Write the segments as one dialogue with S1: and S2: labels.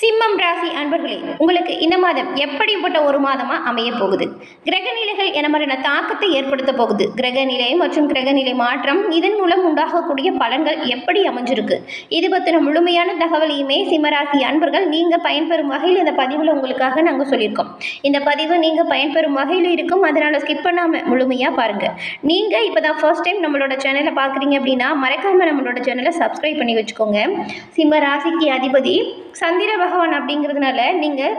S1: சிம்மம் ராசி அன்பர்களே, உங்களுக்கு இந்த மாதம் எப்படிப்பட்ட ஒரு மாதமா அமைய போகுது? கிரக நிலைகள் என்ன மாதிரியான தாக்கத்தை ஏற்படுத்த போகுது? கிரக நிலை மற்றும் கிரக நிலை மாற்றம் இதன் மூலம் உண்டாகக்கூடிய பலன்கள் எப்படி அமைஞ்சிருக்கு? இது பற்றின முழுமையான தகவலையுமே சிம்மராசி அன்பர்கள் நீங்க பயன்பெறும் வகையில் இந்த பதிவில் உங்களுக்காக நாங்கள் சொல்லியிருக்கோம். இந்த பதிவு நீங்க பயன்பெறும் வகையில் இருக்கும், அதனால ஸ்கிப் பண்ணாம முழுமையா பாருங்க. நீங்க இப்பதான் ஃபர்ஸ்ட் டைம் நம்மளோட சேனலை பார்க்குறீங்க அப்படின்னா மறக்காம நம்மளோட சேனலை சப்ஸ்கிரைப் பண்ணி வச்சுக்கோங்க. சிம்ம ராசிக்கு அதிபதி சந்திர பகவான் அப்படிங்கிறதுனால நீங்கள்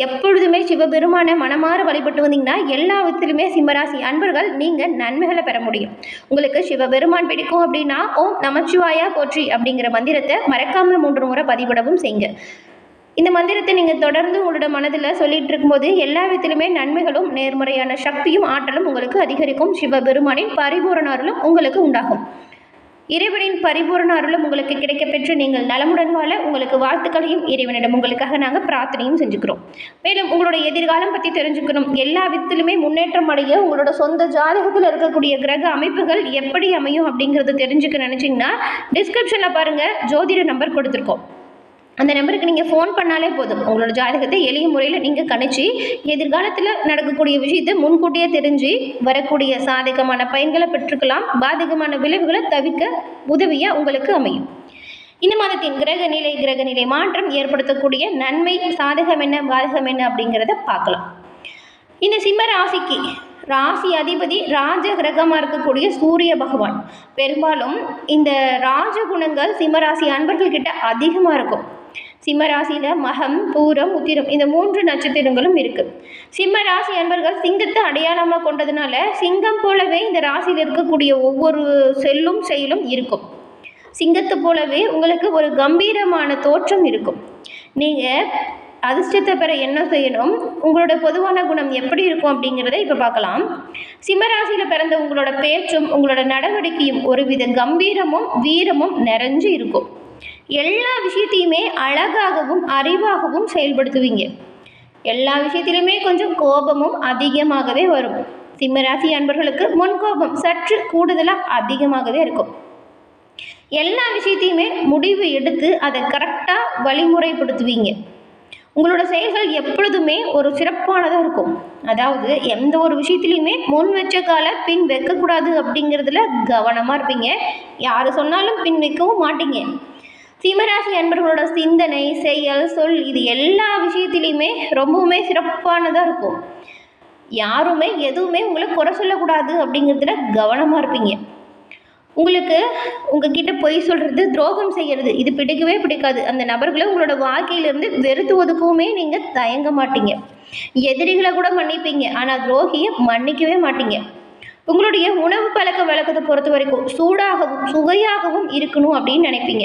S1: எப்பொழுதுமே சிவபெருமான மனமாற வழிபட்டு வந்தீங்கன்னா எல்லா விதத்திலுமே சிம்மராசி அன்பர்கள் நீங்கள் நன்மைகளை பெற முடியும். உங்களுக்கு சிவபெருமான் பிடிக்கும் அப்படின்னா ஓம் நமச்சிவாயா போற்றி அப்படிங்கிற மந்திரத்தை மறக்காம 3 முறை பதிவிடவும் செய்யுங்க. இந்த மந்திரத்தை நீங்கள் தொடர்ந்து உங்களோட மனதில் சொல்லிட்டு இருக்கும்போது எல்லா விதத்திலுமே நன்மைகளும் நேர்மறையான சக்தியும் ஆற்றலும் உங்களுக்கு அதிகரிக்கும். சிவபெருமானின் பரிபூரண அருளும் உங்களுக்கு உண்டாகும். இறைவனின் பரிபூரண அருளும் உங்களுக்கு கிடைக்க பெற்று நீங்கள் நலமுடன் வாழ உங்களுக்கு வாழ்த்துக்களையும் இறைவனிடம் உங்களுக்காக நாங்கள் பிரார்த்தனையும் செஞ்சுக்கிறோம். மேலும் உங்களோட எதிர்காலம் பற்றி தெரிஞ்சுக்கணும், எல்லா விதத்திலுமே முன்னேற்றம் அடைய உங்களோட சொந்த ஜாதகத்தில் இருக்கக்கூடிய கிரக அமைப்புகள் எப்படி அமையும் அப்படிங்கிறத தெரிஞ்சுக்க நினச்சிங்கன்னா டிஸ்கிரிப்ஷனில் பாருங்கள், ஜோதிட நம்பர் கொடுத்துருக்கோம். அந்த நம்பருக்கு நீங்கள் ஃபோன் பண்ணாலே போதும். உங்களோட ஜாதகத்தை எளிய முறையில் நீங்கள் கணிச்சு எதிர்காலத்தில் நடக்கக்கூடிய விஷயத்தை முன்கூட்டியே தெரிஞ்சு வரக்கூடிய சாதகமான பயன்களை பெற்றுக்கலாம். பாதகமான விளைவுகளை தவிர்க்க உதவியாக உங்களுக்கு அமையும். இந்த மாதத்தின் கிரக நிலை மாற்றம் ஏற்படுத்தக்கூடிய நன்மை, சாதகம் என்ன, பாதகம் என்ன அப்படிங்கிறத பார்க்கலாம். இந்த சிம்ம ராசிக்கு ராசி அதிபதி ராஜ கிரகமாக இருக்கக்கூடிய சூரிய பகவான். பெரும்பாலும் இந்த ராஜகுணங்கள் சிம்மராசி அன்பர்கள் கிட்ட அதிகமாக இருக்கும். சிம்ம ராசியில் மகம், பூரம், உத்திரம் இந்த 3 நட்சத்திரங்களும் இருக்குது. சிம்ம ராசி அன்பர்கள் சிங்கத்தை அடையாளமாக கொண்டதுனால சிங்கம் போலவே இந்த ராசியில் இருக்கக்கூடிய ஒவ்வொரு செல்லும் செயலும் இருக்கும். சிங்கத்தை போலவே உங்களுக்கு ஒரு கம்பீரமான தோற்றம் இருக்கும். நீங்கள் அதிர்ஷ்டத்தை பெற என்ன செய்யணும், உங்களோட பொதுவான குணம் எப்படி இருக்கும் அப்படிங்கிறத இப்போ பார்க்கலாம். சிம்மராசியில் பிறந்த உங்களோட பேச்சும் உங்களோட நடவடிக்கையும் ஒருவித கம்பீரமும் வீரமும் நிறைஞ்சு இருக்கும். எல்லா விஷயத்தையுமே அழகாகவும் அறிவாகவும் செயல்படுத்துவீங்க. எல்லா விஷயத்திலுமே கொஞ்சம் கோபமும் அதிகமாகவே வரும். சிம்மராசி அன்பர்களுக்கு முன்கோபம் சற்று கூடுதலாக அதிகமாகவே இருக்கும். எல்லா விஷயத்தையுமே முடிவு எடுத்து அதை கரெக்டாக வழிமுறைப்படுத்துவீங்க. உங்களோட செயல்கள் எப்பொழுதுமே ஒரு சிறப்பானதாக இருக்கும். அதாவது எந்த ஒரு விஷயத்துலையுமே முன் வச்ச காலை பின் வைக்கக்கூடாது அப்படிங்கிறதுல கவனமாக இருப்பீங்க. யார் சொன்னாலும் பின் வைக்கவும் மாட்டீங்க. சிம்மராசி அன்பர்களோட சிந்தனை, செயல், சொல் இது எல்லா விஷயத்துலையுமே ரொம்பவுமே சிறப்பானதாக இருக்கும். யாருமே எதுவுமே உங்களை குறை சொல்லக்கூடாது அப்படிங்கிறதுல கவனமாக இருப்பீங்க. உங்களுக்கு உங்ககிட்ட பொய் சொல்கிறது, துரோகம் செய்கிறது இது பிடிக்கவே பிடிக்காது. அந்த நபர்களை உங்களோட வாழ்க்கையிலிருந்து வெறுத்து ஒதுக்கவுமே நீங்கள் தயங்க மாட்டீங்க. எதிரிகளை கூட மன்னிப்பீங்க, ஆனால் துரோகியை மன்னிக்கவே மாட்டீங்க. உங்களுடைய உணவு பழக்க வழக்கத்தை பொறுத்த வரைக்கும் சூடாகவும் சுவையாகவும் இருக்கணும் அப்படின்னு நினைப்பீங்க.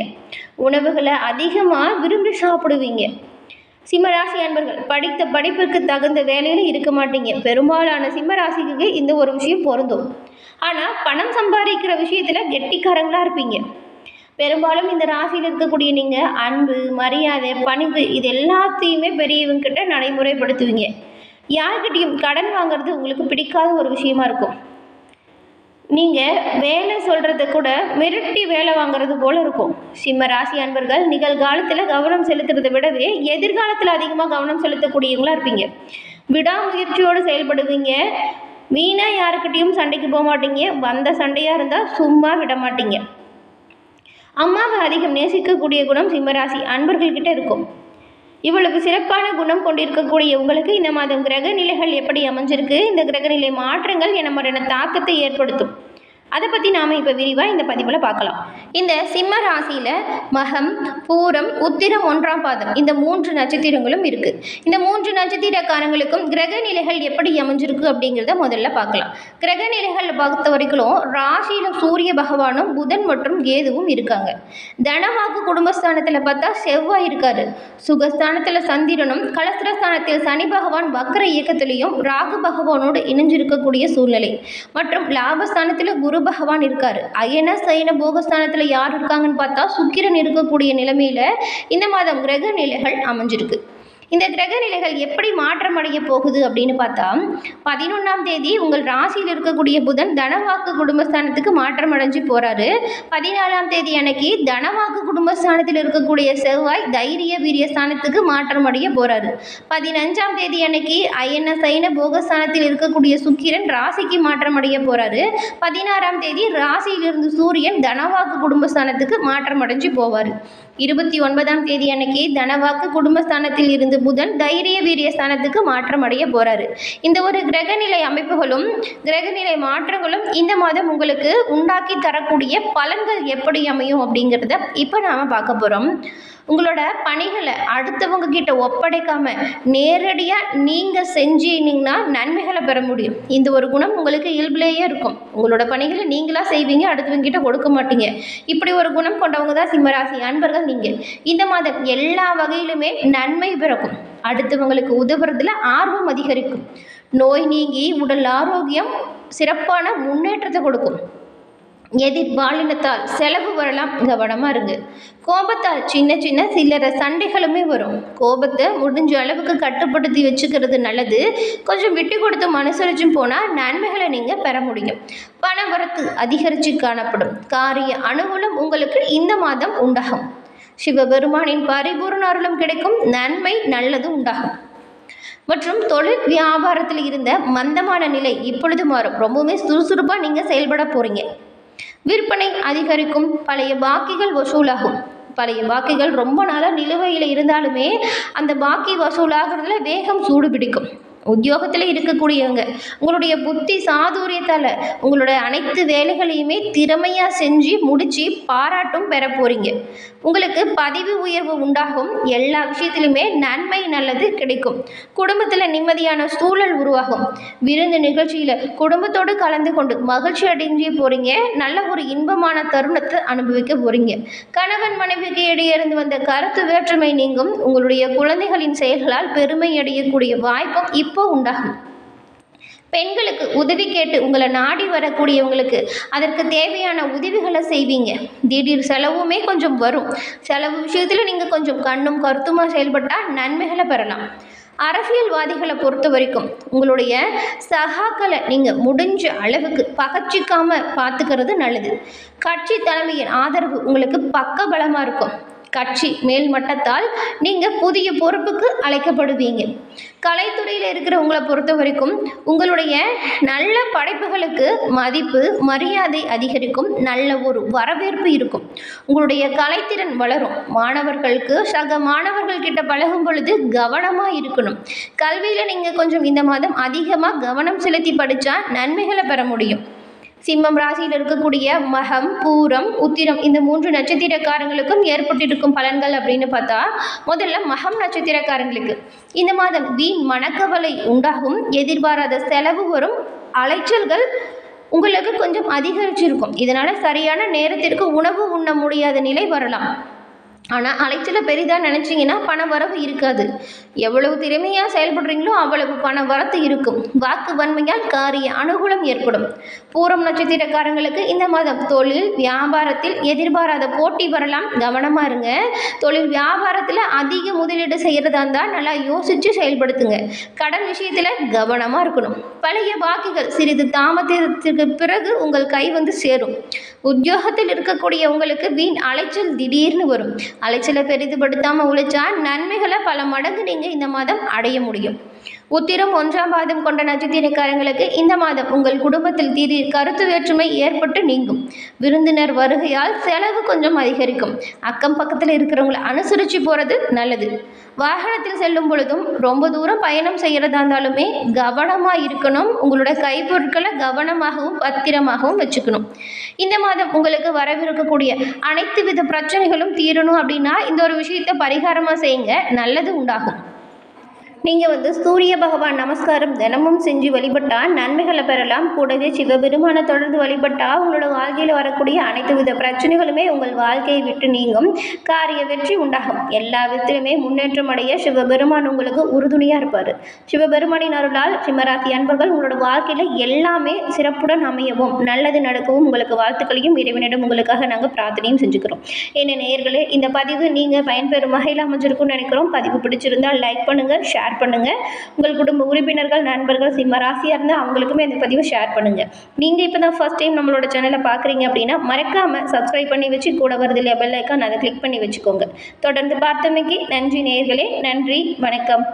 S1: உணவுகளை அதிகமாக விரும்பி சாப்பிடுவீங்க. சிம்மராசி அன்பர்கள் படித்த படிப்புக்கு தகுந்த வேலையில் இருக்க மாட்டீங்க. பெரும்பாலான சிம்மராசிக்கு இந்த ஒரு விஷயம் பொருந்தும். ஆனால் பணம் சம்பாதிக்கிற விஷயத்தில் கெட்டிக்காரங்களாக இருப்பீங்க. பெரும்பாலும் இந்த ராசியில் இருக்கக்கூடிய நீங்கள் அன்பு, மரியாதை, பணிவு இது எல்லாத்தையுமே பெரியவங்கிட்ட நடைமுறைப்படுத்துவீங்க. யார்கிட்டையும் கடன் வாங்கிறது உங்களுக்கு பிடிக்காத ஒரு விஷயமா இருக்கும். நீங்கள் வேலை சொல்கிறத கூட மிரட்டி வேலை வாங்குறது போல் இருக்கும். சிம்ம ராசி அன்பர்கள் நிகழ்காலத்தில் கவனம் செலுத்துறதை விடவே எதிர்காலத்தில் அதிகமாக கவனம் செலுத்தக்கூடியவங்களாக இருப்பீங்க. விடாமுயற்சியோடு செயல்படுவீங்க. வீணாக யாருக்கிட்டையும் சண்டைக்கு போக மாட்டீங்க. வந்த சண்டையாக இருந்தால் சும்மா விட மாட்டீங்க. அம்மாவை அதிகம் நேசிக்கக்கூடிய குணம் சிம்மராசி அன்பர்கள்கிட்ட இருக்கும். இவ்வளவு சிறப்பான குணம் கொண்டிருக்கக்கூடிய உங்களுக்கு இந்த மாதம் கிரக நிலைகள் எப்படி அமைஞ்சிருக்கு, இந்த கிரகநிலை மாற்றங்கள் என்ன மாதிரியான தாக்கத்தை ஏற்படுத்தும், அதை பற்றி நாம் இப்போ விரிவாக இந்த பதிவில் பார்க்கலாம். இந்த சிம்ம ராசியில் மகம், பூரம், உத்திரம், 1ஆம் பாதம் இந்த 3 நட்சத்திரங்களும் இருக்குது. இந்த 3 நட்சத்திரக்காரங்களுக்கும் கிரக நிலைகள் எப்படி அமைஞ்சிருக்கு அப்படிங்கிறத முதல்ல பார்க்கலாம். கிரக நிலைகள் பொறுத்த வரைக்கும் ராசியில் சூரிய பகவானும் புதன் மற்றும் கேதுவும் இருக்காங்க. தனவாக்கு குடும்பஸ்தானத்தில் பார்த்தா செவ்வாய் இருக்காரு. சுகஸ்தானத்தில் சந்திரனும், கலஸ்திரஸ்தானத்தில் சனி பகவான் வக்ர இயக்கத்திலையும் ராகு பகவானோடு இணைஞ்சிருக்கக்கூடிய சூழ்நிலை மற்றும் லாபஸ்தானத்தில் குரு பகவான் இருக்காரு. அயன சயன போகஸ்தானத்தில் யார் இருக்காங்கன்னு பார்த்தா சுக்கிரன் இருக்கக்கூடிய நிலைமையில இந்த மாதம் கிரக நிலைகள் அமைஞ்சிருக்கு. இந்த கிரக நிலைகள் எப்படி மாற்றமடைய போகுது அப்படின்னு பார்த்தா 11ஆம் தேதி உங்கள் ராசியில் இருக்கக்கூடிய புதன் தனவாக்கு குடும்பஸ்தானத்துக்கு மாற்றம் அடைஞ்சு போறாரு. 14ஆம் தேதி அன்னைக்கு தனவாக்கு குடும்பஸ்தானத்தில் இருக்கக்கூடிய செவ்வாய் தைரிய வீரிய ஸ்தானத்துக்கு மாற்றம் அடைய போறாரு. 15ஆம் தேதி அன்னைக்கு அயன சைன போகஸ்தானத்தில் இருக்கக்கூடிய சுக்கிரன் ராசிக்கு மாற்றம் அடைய போறாரு. 16ஆம் தேதி ராசியிலிருந்து சூரியன் தனவாக்கு குடும்பஸ்தானத்துக்கு மாற்றம் அடைஞ்சு போவார். 29ஆம் தேதி அன்னைக்கு தனவாக்கு குடும்பஸ்தானத்தில் இருந்து புதன் தைரிய வீரிய ஸ்தானத்துக்கு மாற்றம் அடைய போறாரு. இந்த ஒரு கிரகநிலை அமைப்புகளும் கிரகநிலை மாற்றங்களும் இந்த மாதம் உங்களுக்கு உண்டாக்கி தரக்கூடிய பலன்கள் எப்படி அமையும் அப்படிங்கிறத இப்போ நாம பார்க்க போறோம். உங்களோட பணிகளை அடுத்தவங்க கிட்ட ஒப்படைக்காம நேரடியாக நீங்கள் செஞ்சீங்கன்னா நன்மைகளை பெற முடியும். இந்த ஒரு குணம் உங்களுக்கு இயல்பிலேயே இருக்கும். உங்களோட பணிகளை நீங்களா செய்வீங்க, அடுத்தவங்க கிட்ட கொடுக்க மாட்டீங்க. இப்படி ஒரு குணம் கொண்டவங்க தான் சிம்மராசி அன்பர்கள் நீங்கள். இந்த மாதம் எல்லா வகையிலுமே நன்மை பிறக்கும். அடுத்தவங்களுக்கு உதவுறதுல ஆர்வம் அதிகரிக்கும். நோய் நீங்கி உடல் ஆரோக்கியம் சிறப்பான முன்னேற்றத்தை கொடுக்கும். எதிர்பாலினத்தால் செலவு வரலாம், கவனமாக இருங்க. கோபத்தால் சின்ன சின்ன சில்லறை சண்டைகளுமே வரும். கோபத்தை முடிஞ்ச அளவுக்கு கட்டுப்படுத்தி வச்சுக்கிறது நல்லது. கொஞ்சம் விட்டு கொடுத்து அனுசரிச்சும் போனால் நன்மைகளை நீங்கள் பெற முடியும். பண வரத்து அதிகரித்து காணப்படும். காரிய அனுகூலம் உங்களுக்கு இந்த மாதம் உண்டாகும். சிவபெருமானின் பரிபூர்ண அருளும் கிடைக்கும். நன்மை நல்லது உண்டாகும். மற்றும் தொழில் வியாபாரத்தில் இருந்த மந்தமான நிலை இப்பொழுது மாறும். ரொம்பவுமே சுறுசுறுப்பாக நீங்கள் செயல்பட போகிறீங்க. விற்பனை அதிகரிக்கும். பழைய பாக்கிகள் வசூலாகும். பழைய பாக்கிகள் ரொம்ப நாளாக நிலுவையில் இருந்தாலுமே அந்த பாக்கி வசூலாகிறதுல வேகம் சூடு பிடிக்கும். உத்தியோகத்தில் இருக்கக்கூடியவங்க உங்களுடைய புத்தி சாதுரியத்தால் உங்களுடைய அனைத்து வேலைகளையுமே திறமையாக செஞ்சு முடித்து பாராட்டும் பெற போகிறீங்க. உங்களுக்கு பதவி உயர்வு உண்டாகும். எல்லா விஷயத்திலுமே நன்மை நல்லது கிடைக்கும். குடும்பத்தில் நிம்மதியான சூழல் உருவாகும். விருந்து நிகழ்ச்சியில் குடும்பத்தோடு கலந்து கொண்டு மகிழ்ச்சி அடைஞ்சு போகிறீங்க. நல்ல ஒரு இன்பமான தருணத்தை அனுபவிக்க போகிறீங்க. கணவன் மனைவிக்கு இடையே இருந்து வந்த கருத்து வேற்றுமை நீங்கும். உங்களுடைய குழந்தைகளின் செயல்களால் பெருமை அடையக்கூடிய வாய்ப்பும் இப்போ உண்டாகும். பெண்களுக்கு உதவி கேட்டு உங்களை நாடி வரக்கூடியவங்களுக்கு அதற்கு தேவையான உதவிகளை செய்வீங்க. திடீர் செலவுமே கொஞ்சம் வரும். செலவு விஷயத்தில் நீங்கள் கொஞ்சம் கண்ணும் கருத்துமாக செயல்பட்டால் நன்மைகளை பெறலாம். அரசியல்வாதிகளை பொறுத்த வரைக்கும் உங்களுடைய சகாக்களை நீங்கள் முடிஞ்ச அளவுக்கு பகச்சிக்காமல் பார்த்துக்கிறது நல்லது. கட்சி தலைமையின் ஆதரவு உங்களுக்கு பக்கபலமாக இருக்கும். கட்சி மேல்மட்டத்தால் நீங்கள் புதிய பொறுப்புக்கு அழைக்கப்படுவீங்க. கலைத்துறையில் இருக்கிற உங்களை பொறுத்த வரைக்கும் உங்களுடைய நல்ல படைப்புகளுக்கு மதிப்பு மரியாதை அதிகரிக்கும். நல்ல ஒரு வரவேற்பு இருக்கும். உங்களுடைய கலைத்திறன் வளரும். மாணவர்களுக்கு சக மாணவர்கள் கிட்ட பழகும் பொழுது கவனமாக இருக்கணும். கல்வியில் நீங்கள் கொஞ்சம் இந்த மாதம் அதிகமாக கவனம் செலுத்தி படித்தா நன்மைகளை பெற முடியும். சிம்மம் ராசியில் இருக்கக்கூடிய மகம் பூரம் உத்திரம் இந்த 3 நட்சத்திரக்காரங்களுக்கும் ஏற்பட்டிருக்கும் பலன்கள் அப்படின்னு பார்த்தா முதல்ல மகம் நட்சத்திரக்காரங்களுக்கு இந்த மாதம் வீண் மனக்கவலை உண்டாகும். எதிர்பாராத செலவு வரும். அலைச்சல்கள் உங்களுக்கு கொஞ்சம் அதிகரிச்சிருக்கும். இதனால் சரியான நேரத்திற்கு உணவு உண்ண முடியாத நிலை வரலாம். ஆனால் அலைச்சலை பெரிதாக நினச்சிங்கன்னா பண வரவு இருக்காது. எவ்வளவு திறமையாக செயல்படுறீங்களோ அவ்வளவு பண வரத்து இருக்கும். வாக்கு வன்மையால் காரிய அனுகூலம் ஏற்படும். பூரம் நட்சத்திரக்காரங்களுக்கு இந்த மாதம் தொழில் வியாபாரத்தில் எதிர்பாராத போட்டி வரலாம். கவனமாக இருங்க. தொழில் வியாபாரத்தில் அதிக முதலீடு செய்கிறதா இருந்தால் நல்லா யோசித்து செயல்படுத்துங்க. கடன் விஷயத்தில் கவனமாக இருக்கணும். பழைய பாக்கிகள் சிறிது தாமதத்திற்கு பிறகு உங்கள் கை வந்து சேரும். உத்தியோகத்தில் இருக்கக்கூடிய உங்களுக்கு வீண் அலைச்சல் திடீர்னு வரும். அலைச்சலை பெரிதுபடுத்தாமல் உழைச்சா நன்மைகளை பல மடங்கு நீங்கள் இந்த மாதம் அடைய முடியும். உத்திரம் 1ஆம் பாதம் கொண்ட நட்சத்திரக்காரங்களுக்கு இந்த மாதம் உங்கள் குடும்பத்தில் திடீர் கருத்து வேற்றுமை ஏற்பட்டு நீங்கும். விருந்தினர் வருகையால் செலவு கொஞ்சம் அதிகரிக்கும். அக்கம் பக்கத்தில் இருக்கிறவங்களை அனுசரித்து போகிறது நல்லது. வாகனத்தில் செல்லும் பொழுதும் ரொம்ப தூரம் பயணம் செய்கிறதா இருந்தாலுமே கவனமாக இருக்கணும். உங்களோட கைப்பொருட்களை கவனமாகவும் பத்திரமாகவும் வச்சுக்கணும். இந்த மாதம் உங்களுக்கு வரவிருக்கக்கூடிய அனைத்து வித பிரச்சனைகளும் தீரணும் அப்படின்னா இந்த ஒரு விஷயத்தை பரிகாரமாக செய்யுங்க. நல்லது உண்டாகும். நீங்கள் சூரிய பகவான் நமஸ்காரம் தினமும் செஞ்சு வழிபட்டால் நன்மைகளை பெறலாம். கூடவே சிவபெருமானை தொடர்ந்து வழிபட்டால் உங்களோட வாழ்க்கையில் வரக்கூடிய அனைத்து வித பிரச்சனைகளுமே உங்கள் வாழ்க்கையை விட்டு நீங்கும். காரிய வெற்றி உண்டாகும். எல்லா விதத்திலுமே முன்னேற்றம் அடைய சிவபெருமான் உங்களுக்கு உறுதுணையாக இருப்பார். சிவபெருமானின் அருளால் சிம்மராசி அன்பர்கள் உங்களோட வாழ்க்கையில் எல்லாமே சிறப்புடன் அமையவும் நல்லது நடக்கவும் உங்களுக்கு வாழ்த்துக்களையும் இறைவனிடம் உங்களுக்காக நாங்கள் பிரார்த்தனையும் செஞ்சுக்கிறோம். என்ன நேயர்களே, இந்த பதிவு நீங்கள் பயன்பெறும் வகையில் அமைஞ்சிருக்கும்னு நினைக்கிறோம். பதிவு பிடிச்சிருந்தால் லைக் பண்ணுங்கள், ஷேர் பண்ணுங்கள். உங்கள் குடும்ப உறுப்பினர்கள், நண்பர்கள் சிம்ம ராசியாக இருந்தால் அவங்களுக்குமே இந்த பதிவை ஷேர் பண்ணுங்கள். நீங்கள் இப்போ தான் ஃபர்ஸ்ட் டைம் நம்மளோட சேனலை பார்க்குறீங்க அப்படின்னா மறக்காமல் சப்ஸ்கிரைப் பண்ணி வச்சு கூட வருது இல்லையா பெல் ஐக்கான், அதை கிளிக் பண்ணி வச்சுக்கோங்க. தொடர்ந்து பார்த்தமைக்கு நன்றி நேயர்களே. நன்றி, வணக்கம்.